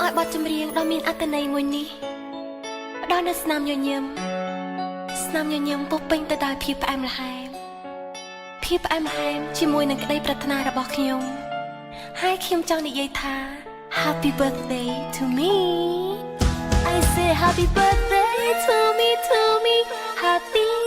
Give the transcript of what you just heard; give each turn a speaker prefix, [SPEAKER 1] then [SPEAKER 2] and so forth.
[SPEAKER 1] ឲ្យបទចម្រៀងដ៏មានអត្ថន័យមួយនេះផ្ដល់នូវស្នាមញញឹមពុះពេញទៅដោយភាពផ្អែមល្ហែមជាមួយនឹងក្តីប្រាថ្នារបស់ខ្ញុំហើយខ្ញុំចង់និយាយថា Happy birthday to me I say happy birthday to me Happy